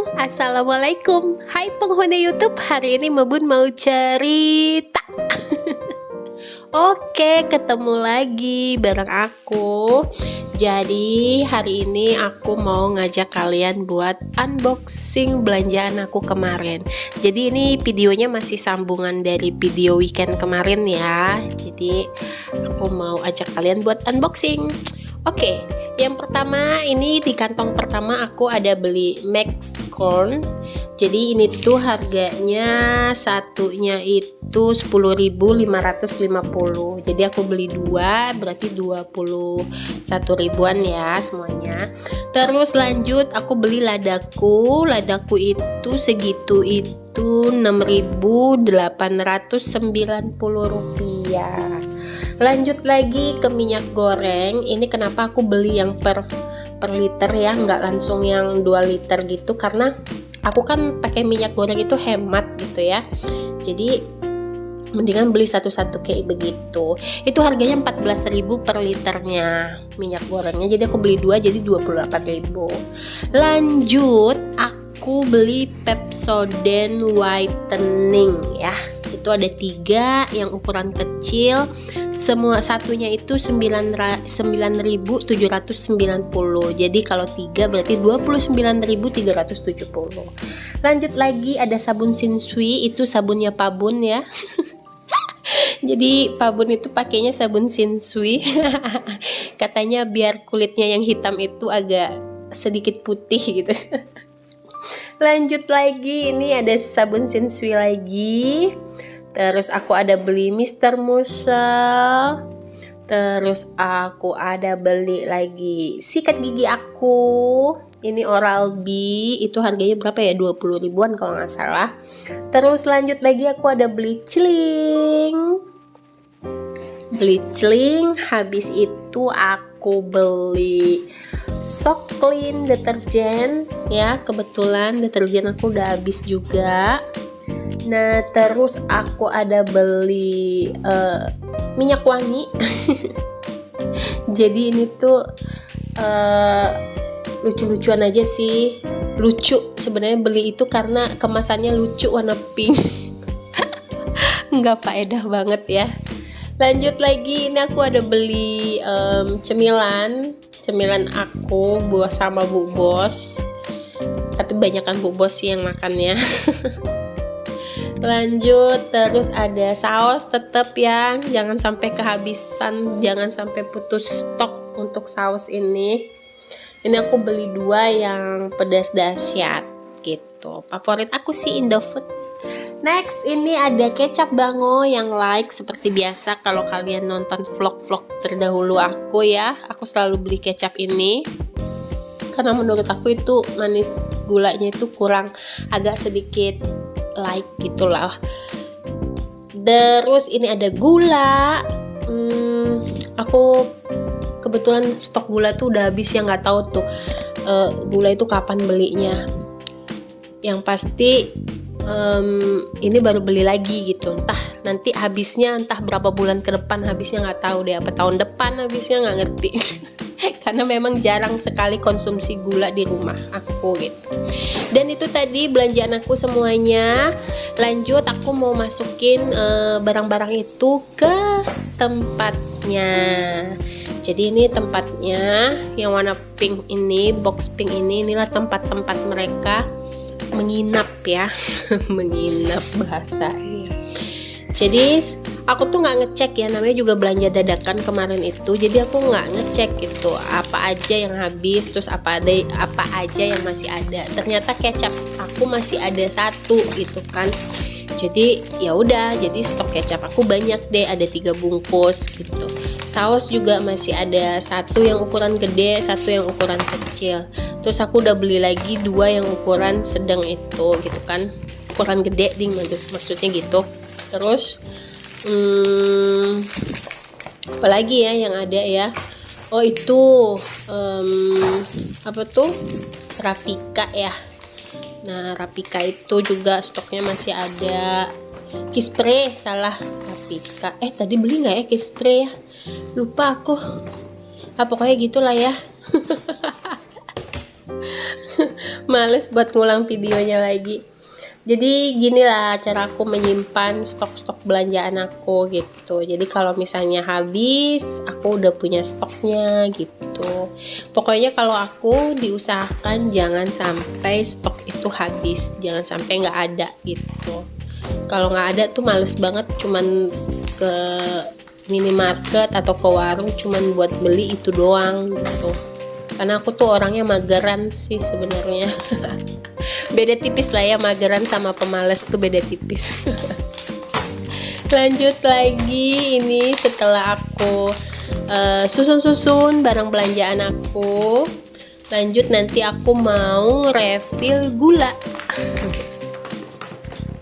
Assalamualaikum. Hai penghuni YouTube, hari ini Mebun mau cerita. Oke, ketemu lagi bareng aku. Jadi hari ini aku mau ngajak kalian buat unboxing belanjaan aku kemarin. Jadi ini videonya masih sambungan dari video weekend kemarin ya. Jadi aku mau ajak kalian buat unboxing. Oke, yang pertama ini di kantong pertama aku ada beli Max Corn. Jadi ini tuh harganya satunya itu 10.550. Jadi aku beli dua, berarti 21 ribuan ya semuanya. Terus lanjut aku beli ladaku. Ladaku itu segitu itu 6.890 rupiah. Lanjut lagi ke minyak goreng. Ini kenapa aku beli yang per liter ya, nggak langsung yang 2 liter gitu, karena aku kan pakai minyak goreng itu hemat gitu ya. Jadi mendingan beli satu-satu kayak begitu. Itu harganya 14.000 per liternya minyak gorengnya. Jadi aku beli dua jadi 28.000. Lanjut aku beli Pepsodent Whitening ya. Itu ada 3 yang ukuran kecil, semua satunya itu 9.790. Jadi kalau 3 berarti 29.370. Lanjut lagi ada sabun Shinsui, itu sabunnya Pabun ya. Jadi Pabun itu pakainya sabun Shinsui. Katanya biar kulitnya yang hitam itu agak sedikit putih gitu. Lanjut lagi, ini ada sabun Shinsui lagi. Terus aku ada beli Mr. Muscle. Terus aku ada beli lagi sikat gigi aku. Ini Oral-B, itu harganya berapa ya? 20 ribuan kalau nggak salah. Terus lanjut lagi aku ada beli celing. Habis itu aku beli Soklin deterjen ya, kebetulan deterjen aku udah habis juga. Nah terus aku ada beli minyak wangi. Jadi ini tuh lucu-lucuan aja sih, lucu sebenarnya beli itu karena kemasannya lucu warna pink. Nggak faedah banget ya. Lanjut lagi, ini aku ada beli cemilan aku buah sama Bu Bos, tapi banyakan Bu Bos sih yang makannya. Lanjut, terus ada saus tetap ya, jangan sampai kehabisan, jangan sampai putus stok untuk saus ini. Ini aku beli 2 yang pedas dahsyat gitu. Favorit aku sih Indofood. Next, ini ada kecap Bango yang like seperti biasa kalau kalian nonton vlog-vlog terdahulu aku ya. Aku selalu beli kecap ini karena menurut aku itu manis gulanya itu kurang, agak sedikit like gitulah. Terus ini ada gula. Aku kebetulan stok gula tuh udah habis ya, nggak tahu tuh gula itu kapan belinya. Yang pasti ini baru beli lagi gitu, entah nanti habisnya entah berapa bulan ke depan habisnya, nggak tahu deh, apa tahun depan habisnya nggak ngerti. Karena memang jarang sekali konsumsi gula di rumah aku gitu. Dan itu tadi belanjaan aku semuanya. Lanjut aku mau masukin barang-barang itu ke tempatnya. Jadi ini tempatnya yang warna pink ini, box pink ini, inilah tempat-tempat mereka menginap ya. Menginap bahasanya. Jadi aku tuh nggak ngecek ya, namanya juga belanja dadakan kemarin itu, jadi aku nggak ngecek gitu apa aja yang habis, terus apa aja yang masih ada. Ternyata kecap aku masih ada 1 gitu kan. Jadi ya udah, jadi stok kecap aku banyak deh, ada 3 bungkus gitu. Saus juga masih ada 1 yang ukuran gede, 1 yang ukuran kecil. Terus aku udah beli lagi 2 yang ukuran sedang itu gitu kan, ukuran gede ding maksudnya gitu. Terus apalagi ya yang ada ya, oh itu apa tuh, Rapika ya. Nah Rapika itu juga stoknya masih ada. Kispray, salah, Rapika. Tadi beli nggak ya Kispray ya, lupa aku. Pokoknya gitulah ya. Males buat ngulang videonya lagi. Jadi gini lah cara aku menyimpan stok-stok belanjaan aku gitu. Jadi kalau misalnya habis, aku udah punya stoknya gitu. Pokoknya kalau aku diusahakan jangan sampai stok itu habis, jangan sampai nggak ada gitu. Kalau nggak ada tuh males banget, cuman ke minimarket atau ke warung cuman buat beli itu doang gitu. Karena aku tuh orangnya mageran sih sebenarnya. Beda tipis lah ya, mageran sama pemalas tuh beda tipis. Lanjut lagi, ini setelah aku susun-susun barang belanjaan aku, lanjut nanti aku mau refill gula.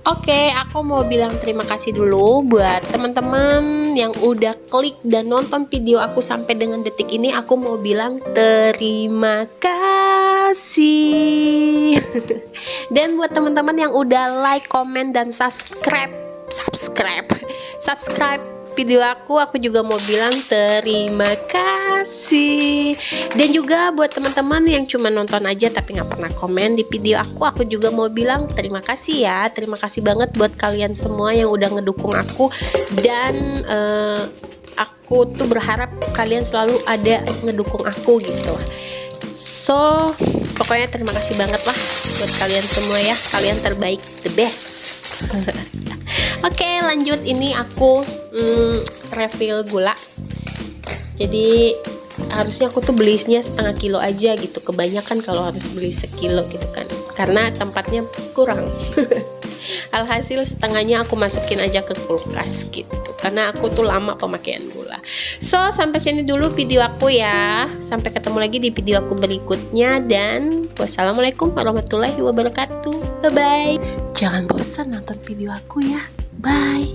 Oke, aku mau bilang terima kasih dulu buat teman-teman yang udah klik dan nonton video aku sampai dengan detik ini. Aku mau bilang terima kasih. Dan buat teman-teman yang udah like, komen, dan subscribe video aku juga mau bilang terima kasih. Dan juga buat teman-teman yang cuma nonton aja tapi nggak pernah komen di video aku juga mau bilang terima kasih ya. Terima kasih banget buat kalian semua yang udah ngedukung aku. Dan aku tuh berharap kalian selalu ada ngedukung aku gitu. So pokoknya terima kasih banget lah buat kalian semua ya. Kalian terbaik, the best. Oke, lanjut, ini aku refill gula. Jadi harusnya aku tuh belinya setengah kilo aja gitu. Kebanyakan kalau harus beli sekilo gitu kan, karena tempatnya kurang. Alhasil setengahnya aku masukin aja ke kulkas gitu, karena aku tuh lama pemakaian gula. So sampai sini dulu video aku ya. Sampai ketemu lagi di video aku berikutnya. Dan wassalamualaikum warahmatullahi wabarakatuh. Bye bye. Jangan bosan nonton video aku ya. Bye.